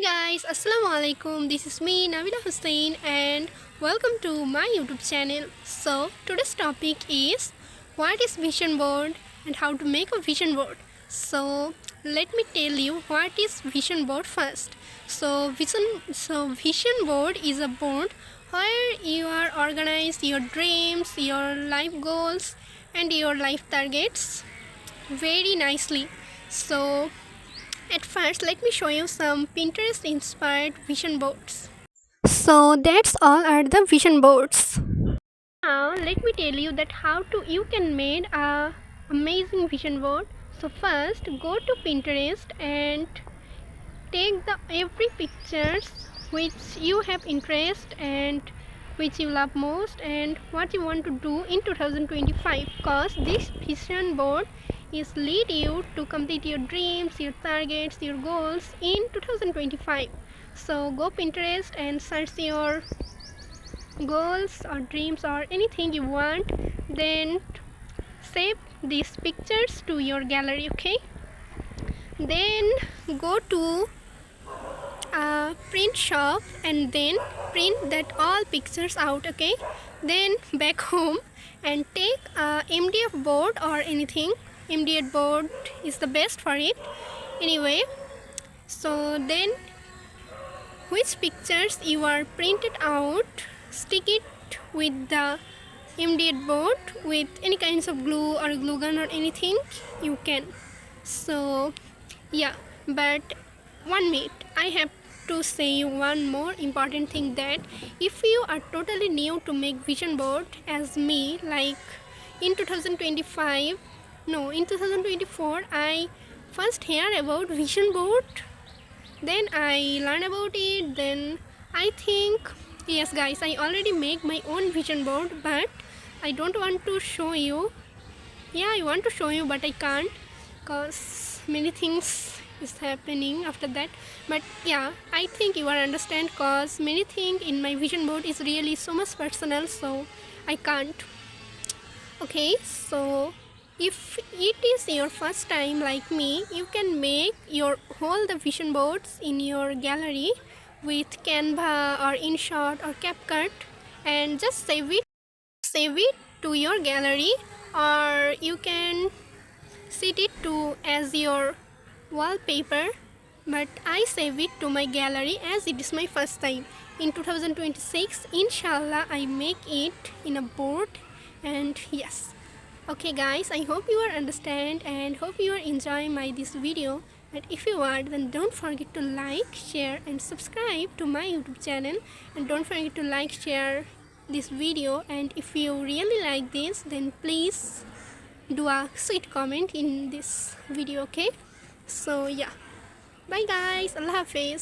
Hey guys, Assalamualaikum. This is me, Nabila Hussein, and welcome to my YouTube channel. So, today's topic is what is vision board and how to make a vision board. So, let me tell you what is vision board first. Vision board is a board where you are organized your dreams, your life goals, and your life targets very nicely. So, at first, let me show you some Pinterest inspired vision boards. So that's all are the vision boards. Now let me tell you that how to you can make a amazing vision board. So first go to Pinterest and take the every pictures which you have interest and which you love most and what you want to do in 2025, because this vision board is lead you to complete your dreams, your targets, your goals in 2025. So go Pinterest and search your goals or dreams or anything you want, then save these pictures to your gallery. Okay, then go to print shop and then print that all pictures out. Okay, then back home and take a MDF board or anything. MDF board is the best for it anyway. So then which pictures you are printed out, stick it with the MDF board with any kinds of glue or glue gun or anything you can. So yeah, but 1 minute, I have to say one more important thing, that if you are totally new to make vision board as me, like in 2025, no, in 2024 I first hear about vision board, then I learn about it, then I think yes guys, I already make my own vision board, but I don't want to show you. Yeah, I want to show you but I can't because many things is happening after that. But yeah, I think you will understand because many things in my vision board is really so much personal, so I can't. Okay, so if it is your first time like me, you can make your whole the vision boards in your gallery with Canva or InShot or CapCut and just save it to your gallery, or you can set it to as your wallpaper, but I save it to my gallery as it is my first time. In 2026 inshallah I make it in a board. And yes, okay guys, I hope you are understand and hope you are enjoying my this video. And if you are, then don't forget to like, share and subscribe to my YouTube channel, and don't forget to like, share this video, and if you really like this, then please do a sweet comment in this video. Okay, so yeah, bye guys, Allah Hafiz.